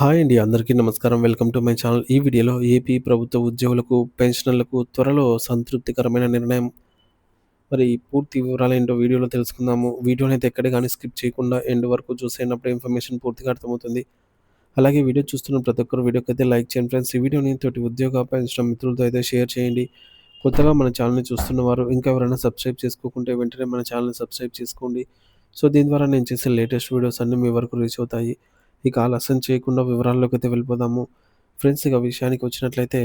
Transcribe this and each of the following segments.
Hi అండి. అందరికీ నమస్కారం. Welcome to my channel. ఈ వీడియోలో ఏపీ ప్రభుత్వ ఉద్యోగులకు, పెన్షనర్లకు త్వరలో సంతృప్తికరమైన నిర్ణయం. మరి పూర్తి వివరాలేంటో వీడియోలో తెలుసుకుందాము. వీడియోనైతే ఎక్కడ గాని స్కిప్ చేయకుండా ఎండ్ వరకు చూసేయండి. ఇన్ఫర్మేషన్ పూర్తిగా అర్థమవుతుంది. అలాగే వీడియో చూస్తున్న ప్రతి ఒక్కరు వీడియోకైతే లైక్ చేయండి ఫ్రెండ్స్. ఈ వీడియోని తోటి ఉద్యోగ, పెన్షన్ మిత్రులతో అయితే షేర్ చేయండి. కొత్తగా మన ఛానల్‌ని చూస్తున్నవారు ఇంకా ఎవరైనా సబ్స్క్రైబ్ చేసుకోకుంటే వెంటనే మన ఛానల్‌ని సబ్స్క్రైబ్ చేసుకోండి. సో, దీని ద్వారా నేను చేసే లేటెస్ట్ వీడియోస్ అన్నీ మీ వరకు రీచ్ అవుతాయి. ఇక ఆలస్యం చేయకుండా వివరాల్లోకైతే వెళ్ళిపోదాము. ఫ్రెండ్స్, ఇక విషయానికి వచ్చినట్లయితే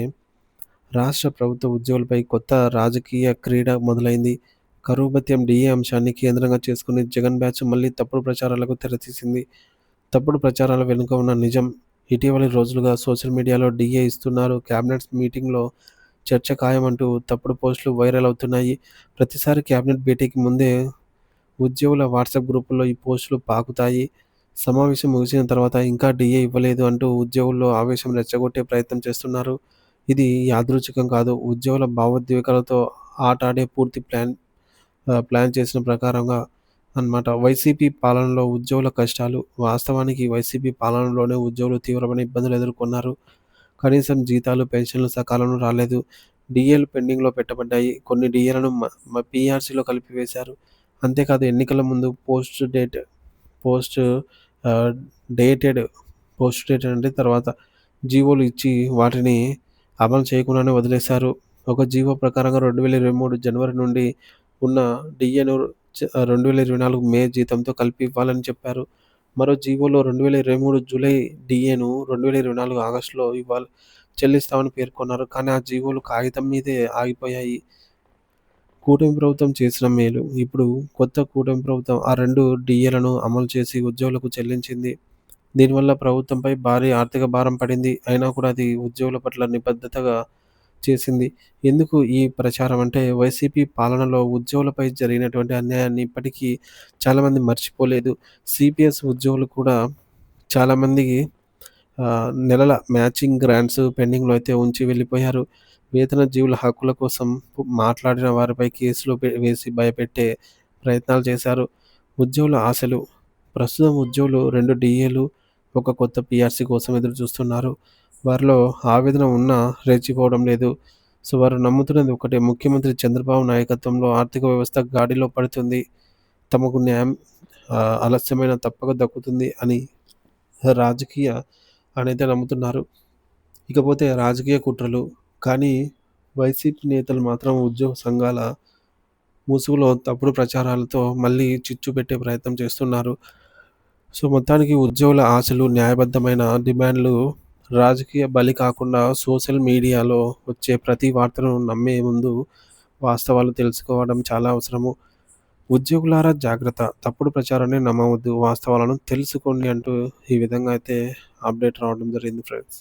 రాష్ట్ర ప్రభుత్వ ఉద్యోగులపై కొత్త రాజకీయ క్రీడ మొదలైంది. కరువు భత్యం డీఏ అంశాన్ని కేంద్రంగా చేసుకుని జగన్ బ్యాచ్ మళ్ళీ తప్పుడు ప్రచారాలకు తెరతీసింది. తప్పుడు ప్రచారాల వెనుక ఉన్న నిజం. ఇటీవలి రోజులుగా సోషల్ మీడియాలో డీఏ ఇస్తున్నారు, క్యాబినెట్ మీటింగ్‌లో చర్చ ఖాయమంటూ తప్పుడు పోస్టులు వైరల్ అవుతున్నాయి. ప్రతిసారి క్యాబినెట్ భేటీకి ముందే ఉద్యోగుల వాట్సాప్ గ్రూపుల్లో ఈ పోస్టులు పాకుతాయి. సమావేశం ముగిసిన తర్వాత ఇంకా డీఏ ఇవ్వలేదు అంటూ ఉద్యోగుల్లో ఆవేశం రెచ్చగొట్టే ప్రయత్నం చేస్తున్నారు. ఇది యాదృచ్ఛికం కాదు. ఉద్యోగుల భావోద్వేగాలతో ఆటాడే పూర్తి ప్లాన్ చేసిన ప్రకారంగా అన్నమాట. వైసీపీ పాలనలో ఉద్యోగుల కష్టాలు. వాస్తవానికి వైసీపీ పాలనలోనే ఉద్యోగులు తీవ్రమైన ఇబ్బందులు ఎదుర్కొన్నారు. కనీసం జీతాలు, పెన్షన్లు సకాలంలో రాలేదు. డీఏలు పెండింగ్‌లో పెట్టబడ్డాయి. కొన్ని డీఏలను పీఆర్సీలో కలిపివేశారు. అంతేకాదు ఎన్నికల ముందు పోస్ట్ ఆహ్, డేటెడ్ పోస్ట్ డేటెడ్ అంటే తర్వాత జీవోలు ఇచ్చి వాటిని అమలు చేయకుండానే వదిలేశారు. ఒక జీవో ప్రకారంగా 2023 జనవరి నుండి ఉన్న డీఏను 2024 మే జీతంతో కలిపి ఇవ్వాలని చెప్పారు. మరో జీవోలో 2023 జూలై డీఏను 2024 ఆగస్టులో చెల్లిస్తామని పేర్కొన్నారు. కానీ ఆ జీవోలు కాగితం మీదే ఆగిపోయాయి. కూటమి ప్రభుత్వం చేసిన మేలు. ఇప్పుడు కొత్త కూటమి ప్రభుత్వం ఆ 2 డీఏలను అమలు చేసి ఉద్యోగులకు చెల్లించింది. దీనివల్ల ప్రభుత్వంపై భారీ ఆర్థిక భారం పడింది. అయినా కూడా అది ఉద్యోగుల పట్ల నిబద్ధతగా చేసింది. ఎందుకు ఈ ప్రచారం అంటే వైసీపీ పాలనలో ఉద్యోగులపై జరిగినటువంటి అన్యాయాన్ని ఇప్పటికీ చాలామంది మర్చిపోలేదు. సిపిఎస్ ఉద్యోగులు కూడా చాలామందికి నెలల మ్యాచింగ్ గ్రాంట్స్ పెండింగ్‌లో అయితే ఉంచి వెళ్ళిపోయారు. వేతన జీవుల హక్కుల కోసం మాట్లాడిన వారిపై కేసులు వేసి భయపెట్టే ప్రయత్నాలు చేశారు. ఉద్యోగుల ఆశలు. ప్రస్తుతం ఉద్యోగులు 2 డీఏలు, ఒక కొత్త పీఆర్సీ కోసం ఎదురు చూస్తున్నారు. వారిలో ఆవేదన ఉన్నా రెచ్చిపోవడం లేదు. సో, వారు నమ్ముతున్నది ఒకటే, ముఖ్యమంత్రి చంద్రబాబు నాయకత్వంలో ఆర్థిక వ్యవస్థ గాడిలో పడుతుంది. తమకు న్యాయం ఆలస్యమైన తప్పక దక్కుతుంది అని రాజకీయ అనైతే నమ్ముతున్నారు. ఇకపోతే రాజకీయ కుట్రలు. కానీ వైసీపీ నేతలు మాత్రం ఉద్యోగ సంఘాల ముసుగులో తప్పుడు ప్రచారాలతో మళ్ళీ చిచ్చు పెట్టే ప్రయత్నం చేస్తున్నారు. సో, మొత్తానికి ఉద్యోగుల ఆశలు, న్యాయబద్ధమైన డిమాండ్‌లు రాజకీయ బలి కాకుండా సోషల్ మీడియాలో వచ్చే ప్రతి వార్తను నమ్మే ముందు వాస్తవాలు తెలుసుకోవడం చాలా అవసరము. ఉద్యోగులారా జాగ్రత్త! తప్పుడు ప్రచారాన్ని నమ్మవద్దు. వాస్తవాలను తెలుసుకోండి అంటూ ఈ విధంగా అయితే అప్డేట్ రావడం జరిగింది ఫ్రెండ్స్.